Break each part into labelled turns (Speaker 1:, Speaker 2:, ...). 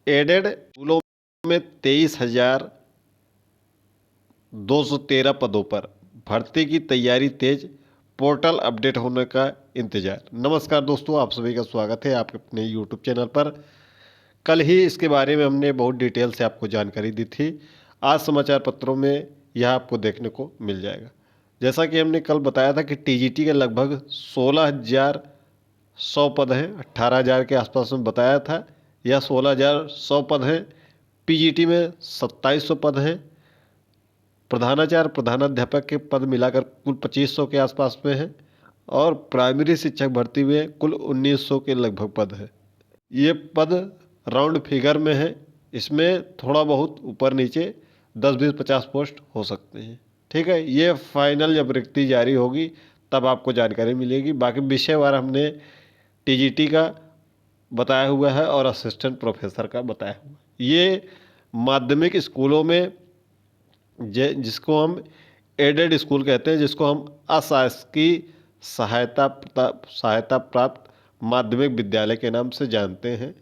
Speaker 1: Added स्कूलों में 23,213 पदों पर भर्ती की तैयारी तेज, पोर्टल अपडेट होने का इंतजार। नमस्कार दोस्तों, आप सभी का स्वागत है आपके अपने यूट्यूब चैनल पर। कल ही इसके बारे में हमने बहुत डिटेल से आपको जानकारी दी थी। आज समाचार पत्रों में यह आपको देखने को मिल जाएगा। जैसा कि हमने कल बताया था कि टीजीटी के लगभग 16,100 पद हैं। 18,000 के आसपास में बताया था, यह 16,100 पद हैं। पीजीटी में 2,700 पद हैं। प्रधानाचार्य प्रधानाध्यापक के पद मिलाकर कुल 2,500 के आसपास में हैं और प्राइमरी शिक्षक भर्ती में कुल 1,900 के लगभग पद है। ये पद राउंड फिगर में है, इसमें थोड़ा बहुत ऊपर नीचे 10-20-50 पोस्ट हो सकते हैं। ठीक है, ये फाइनल जब रिक्ति जारी होगी तब आपको जानकारी मिलेगी। बाकी विषयवार हमने टीजीटी का बताया हुआ है और असिस्टेंट प्रोफेसर का बताया हुआ है। ये माध्यमिक स्कूलों में जिसको हम एडेड स्कूल कहते हैं, जिसको हम अशासकीय सहायता प्राप्त माध्यमिक विद्यालय के नाम से जानते हैं।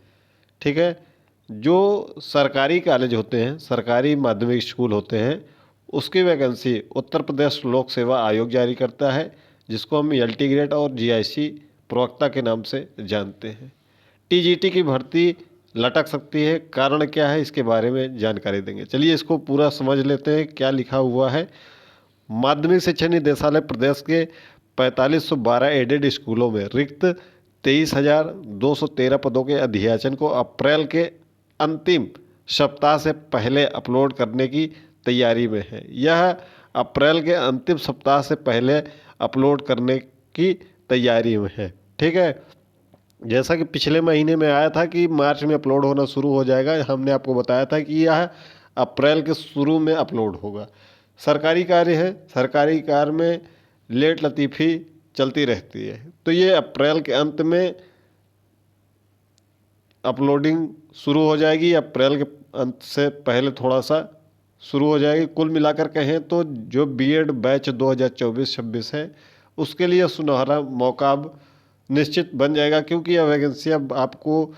Speaker 1: ठीक है, जो सरकारी कॉलेज होते हैं, सरकारी माध्यमिक स्कूल होते हैं, उसकी वैकेंसी उत्तर प्रदेश लोक सेवा आयोग जारी करता है, जिसको हम एलटी ग्रेड और जीआईसी प्रवक्ता के नाम से जानते हैं। टीजीटी की भर्ती लटक सकती है, कारण क्या है इसके बारे में जानकारी देंगे। चलिए इसको पूरा समझ लेते हैं क्या लिखा हुआ है। माध्यमिक शिक्षा निदेशालय प्रदेश के 4,512 एडेड स्कूलों में रिक्त 23,213 पदों के अध्याचन को अप्रैल के अंतिम सप्ताह से पहले अपलोड करने की तैयारी में है। यह अप्रैल के अंतिम सप्ताह से पहले अपलोड करने की तैयारी में है। ठीक है, जैसा कि पिछले महीने में आया था कि मार्च में अपलोड होना शुरू हो जाएगा, हमने आपको बताया था कि यह अप्रैल के शुरू में अपलोड होगा। सरकारी कार्य है, सरकारी कार्य में लेट लतीफ़ी चलती रहती है, तो ये अप्रैल के अंत में अपलोडिंग शुरू हो जाएगी। अप्रैल के अंत से पहले थोड़ा सा शुरू हो जाएगी। कुल मिलाकर कहें तो जो बीएड बैच 2024-26 है उसके लिए सुनहरा मौका अब निश्चित बन जाएगा, क्योंकि यह वैकेंसी अब आपको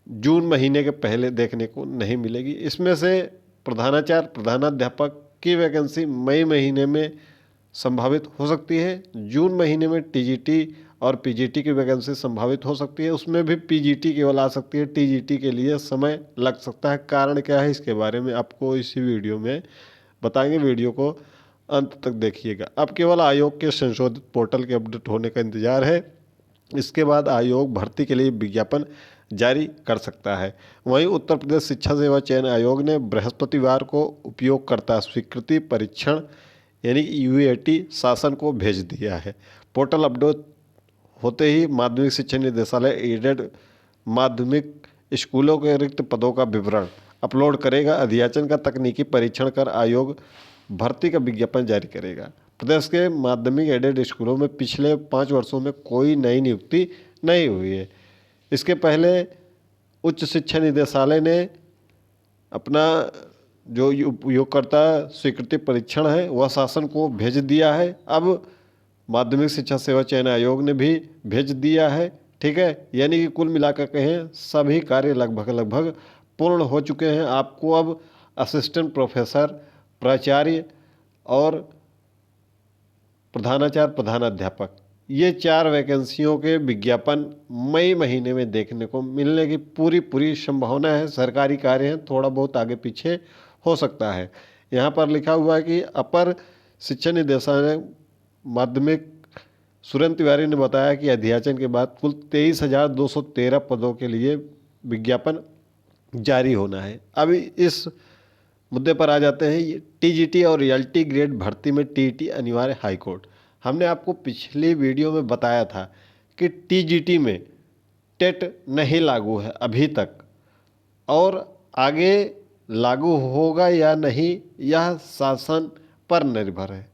Speaker 1: जून महीने के पहले देखने को नहीं मिलेगी। इसमें से प्रधानाचार्य प्रधानाध्यापक की वैकेंसी मई महीने में संभावित हो सकती है। जून महीने में टीजीटी और पीजीटी की वैकेंसी संभावित हो सकती है, उसमें भी पीजीटी केवल आ सकती है, टीजीटी के लिए समय लग सकता है। कारण क्या है इसके बारे में आपको इसी वीडियो में बताएंगे, वीडियो को अंत तक देखिएगा। अब केवल आयोग के संशोधित पोर्टल के अपडेट होने का इंतजार है, इसके बाद आयोग भर्ती के लिए विज्ञापन जारी कर सकता है। वहीं उत्तर प्रदेश शिक्षा सेवा चयन आयोग ने बृहस्पतिवार को उपयोगकर्ता स्वीकृति परीक्षण यानी यूएटी शासन को भेज दिया है। पोर्टल अपडेट होते ही माध्यमिक शिक्षा निदेशालय एडेड माध्यमिक स्कूलों के रिक्त पदों का विवरण अपलोड करेगा। अध्याचन का तकनीकी परीक्षण कर आयोग भर्ती का विज्ञापन जारी करेगा। प्रदेश के माध्यमिक एडेड स्कूलों में पिछले 5 वर्षों में कोई नई नियुक्ति नहीं हुई है। इसके पहले उच्च शिक्षा निदेशालय ने अपना जो उपयोगकर्ता स्वीकृति परीक्षण है वह शासन को भेज दिया है। अब माध्यमिक शिक्षा सेवा चयन आयोग ने भी भेज दिया है। ठीक है, यानी कि कुल मिलाकर कहें सभी कार्य लगभग पूर्ण हो चुके हैं। आपको अब असिस्टेंट प्रोफेसर, प्राचार्य और प्रधानाचार्य प्रधानाध्यापक, ये 4 वैकेंसियों के विज्ञापन मई महीने में देखने को मिलने की पूरी संभावना है। सरकारी कार्य हैं, थोड़ा बहुत आगे पीछे हो सकता है। यहाँ पर लिखा हुआ है कि अपर शिक्षा निदेशालय माध्यमिक सुरेंद्र तिवारी ने बताया कि अध्याचन के बाद कुल 23,213 पदों के लिए विज्ञापन जारी होना है। अब इस मुद्दे पर आ जाते हैं टीजीटी और रियल्टी ग्रेड भर्ती में टीईटी अनिवार्य हाईकोर्ट। हमने आपको पिछली वीडियो में बताया था कि टीजीटी में टेट नहीं लागू है अभी तक, और आगे लागू होगा या नहीं यह शासन पर निर्भर है।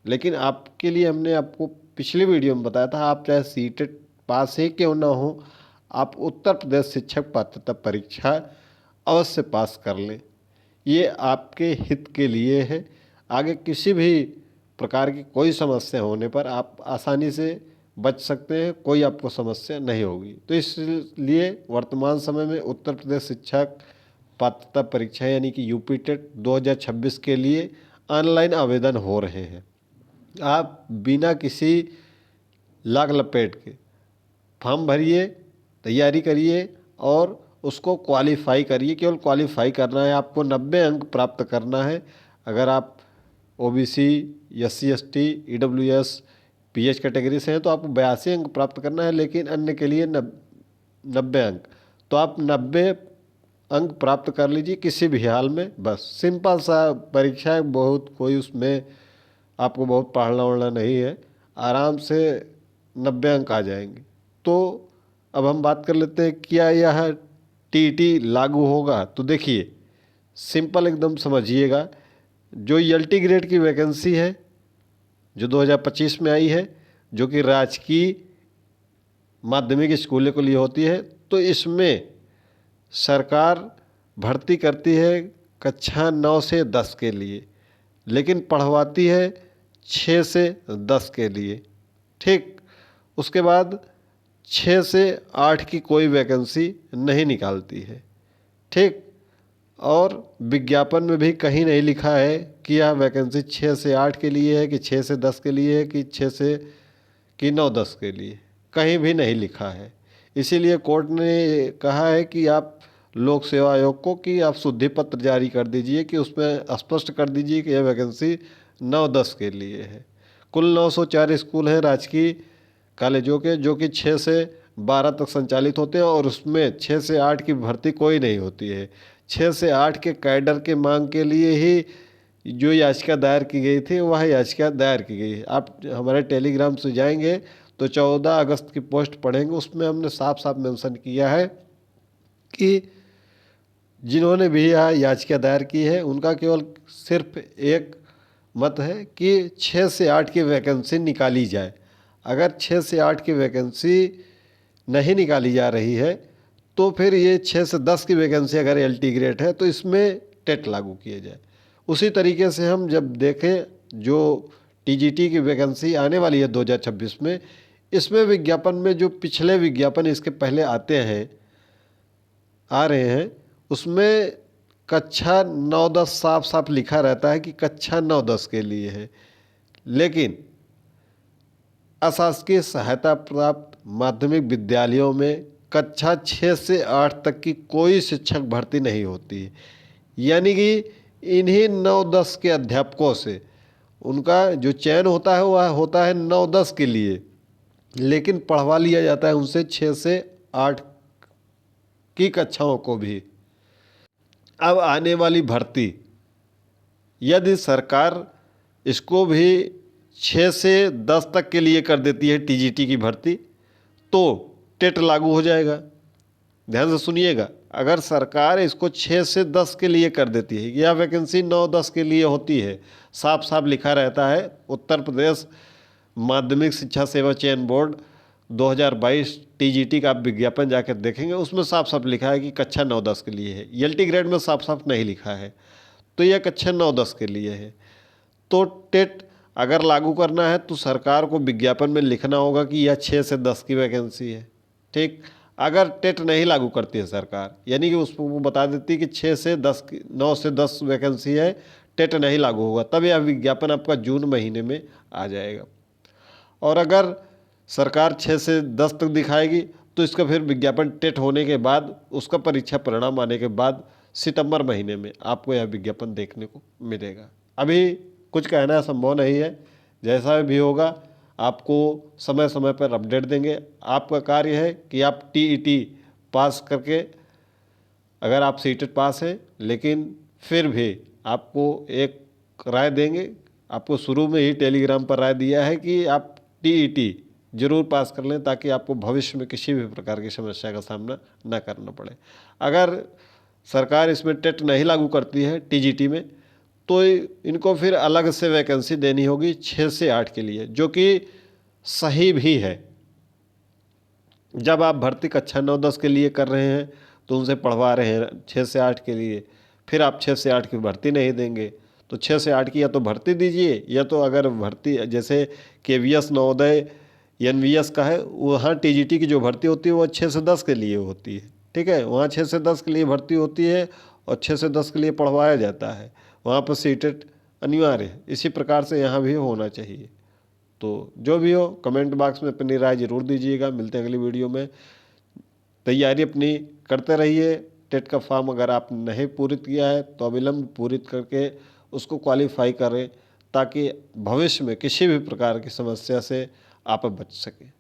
Speaker 1: लेकिन आपके लिए हमने आपको पिछली वीडियो में बताया था, आप चाहे सीटेट पास ही क्यों ना हो, आप उत्तर प्रदेश शिक्षक पात्रता परीक्षा अवश्य पास कर लें। ये आपके हित के लिए है। आगे किसी भी प्रकार की कोई समस्या होने पर आप आसानी से बच सकते हैं, कोई आपको समस्या नहीं होगी। तो इसलिए वर्तमान समय में उत्तर प्रदेश शिक्षक पात्रता परीक्षा यानी कि यूपी टेट 2026 के लिए ऑनलाइन आवेदन हो रहे हैं। आप बिना किसी लाग लपेट के फॉर्म भरिए, तैयारी करिए और उसको क्वालिफाई करिए। केवल क्वालिफाई करना है, आपको 90 अंक प्राप्त करना है। अगर आप OBC, SC ST, EWS, PH category से हैं तो आपको 82 अंक प्राप्त करना है, लेकिन अन्य के लिए 90 अंक। तो आप 90 अंक प्राप्त कर लीजिए किसी भी हाल में। बस सिंपल सा परीक्षा है, बहुत कोई उसमें आपको बहुत पढ़ना वढ़ना नहीं है, आराम से 90 अंक आ जाएंगे। तो अब हम बात कर लेते हैं क्या यह TET लागू होगा। तो देखिए सिंपल एकदम समझिएगा, जो ELT ग्रेड की वैकेंसी है जो 2025 में आई है, जो कि राजकीय माध्यमिक स्कूलों के लिए होती है, तो इसमें सरकार भर्ती करती है कक्षा 9 से 10 के लिए, लेकिन पढ़वाती है 6 से 10 के लिए। ठीक, उसके बाद 6 से 8 की कोई वैकेंसी नहीं निकालती है। ठीक, और विज्ञापन में भी कहीं नहीं लिखा है कि यह वैकेंसी 6 से 8 के लिए है कि 6 से 10 के लिए है कि 6 से कि 9-10 के लिए, कहीं भी नहीं लिखा है। इसीलिए कोर्ट ने कहा है कि आप लोक सेवा आयोग को कि आप शुद्धि पत्र जारी कर दीजिए कि उसमें स्पष्ट कर दीजिए कि यह वैकेंसी 9-10 के लिए है। कुल 904 स्कूल हैं राजकीय कॉलेजों के, जो कि 6 से 12 तक संचालित होते हैं और उसमें 6 से 8 की भर्ती कोई नहीं होती है। 6 से 8 के कैडर के मांग के लिए ही जो याचिका दायर की गई थी वह याचिका दायर की गई है। आप हमारे टेलीग्राम से जाएंगे तो 14 अगस्त की पोस्ट पढ़ेंगे, उसमें हमने साफ साफ मेंशन किया है कि जिन्होंने भी यह याचिका दायर की है उनका केवल सिर्फ एक मत है कि 6 से 8 की वैकेंसी निकाली जाए। अगर 6 से 8 की वैकेंसी नहीं निकाली जा रही है तो फिर ये 6 से 10 की वैकेंसी अगर LT ग्रेड है तो इसमें टेट लागू किया जाए। उसी तरीके से हम जब देखें जो TGT की वैकेंसी आने वाली है 2026 में, इसमें विज्ञापन में जो पिछले विज्ञापन इसके पहले आते हैं आ रहे हैं उसमें कक्षा 9-10 साफ साफ लिखा रहता है कि कक्षा 9-10 के लिए है, लेकिन अशासकीय सहायता प्राप्त माध्यमिक विद्यालयों में कक्षा 6 से 8 तक की कोई शिक्षक भर्ती नहीं होती है। यानी कि इन्हीं 9-10 के अध्यापकों से उनका जो चयन होता है वह होता है 9-10 के लिए, लेकिन पढ़वा लिया जाता है उनसे 6 से 8 की कक्षाओं को भी। अब आने वाली भर्ती यदि सरकार इसको भी 6 से 10 तक के लिए कर देती है TGT की भर्ती, तो टेट लागू हो जाएगा। ध्यान से सुनिएगा, अगर सरकार इसको 6 से 10 के लिए कर देती है, यह वैकेंसी 9-10 के लिए होती है, साफ साफ लिखा रहता है उत्तर प्रदेश माध्यमिक शिक्षा सेवा चयन बोर्ड 2022 TGT का आप विज्ञापन जाकर देखेंगे उसमें साफ साफ लिखा है कि कक्षा 9-10 के लिए है। LT ग्रेड में साफ साफ नहीं लिखा है, तो यह कक्षा 9-10 के लिए है। तो टेट अगर लागू करना है तो सरकार को विज्ञापन में लिखना होगा कि यह 6 से 10 की वैकेंसी है। ठीक, अगर टेट नहीं लागू करती है सरकार, यानी कि उसको वो बता देती है कि 6 से 10 9 से 10 वैकेंसी है, टेट नहीं लागू होगा, तब यह विज्ञापन आपका जून महीने में आ जाएगा। और अगर सरकार 6 से 10 तक दिखाएगी तो इसका फिर विज्ञापन टेट होने के बाद उसका परीक्षा परिणाम आने के बाद सितंबर महीने में आपको यह विज्ञापन देखने को मिलेगा। अभी कुछ कहना संभव नहीं है, जैसा भी होगा आपको समय समय पर अपडेट देंगे। आपका कार्य है कि आप TET पास करके, अगर आप सीटेट पास हैं लेकिन फिर भी आपको एक राय देंगे, आपको शुरू में ही टेलीग्राम पर राय दिया है कि आप TET जरूर पास कर लें ताकि आपको भविष्य में किसी भी प्रकार की समस्या का सामना न करना पड़े। अगर सरकार इसमें टेट नहीं लागू करती है TGT में, तो इनको फिर अलग से वैकेंसी देनी होगी 6 से 8 के लिए, जो कि सही भी है। जब आप भर्ती कक्षा 9-10 के लिए कर रहे हैं तो उनसे पढ़वा रहे हैं 6 से 8 के लिए, फिर आप 6 से 8 की भर्ती नहीं देंगे तो 6 से 8 की या तो भर्ती दीजिए, या तो अगर भर्ती जैसे KVS नवोदय एनवीएस का है, वहाँ टीजीटी की जो भर्ती होती है वो 6 से 10 के लिए होती है। ठीक है, वहाँ 6 से 10 के लिए भर्ती होती है और 6 से 10 के लिए पढ़वाया जाता है। वहाँ पर सीटेट अनिवार्य है। इसी प्रकार से यहाँ भी होना चाहिए। तो जो भी हो, कमेंट बॉक्स में अपनी राय जरूर दीजिएगा। मिलते हैं अगली वीडियो में। तैयारी अपनी करते रहिए। टेट का फॉर्म अगर आप नहीं पूरित किया है तो अविलंब पूरित करके उसको क्वालिफाई करें, ताकि भविष्य में किसी भी प्रकार की समस्या से आप बच सकें।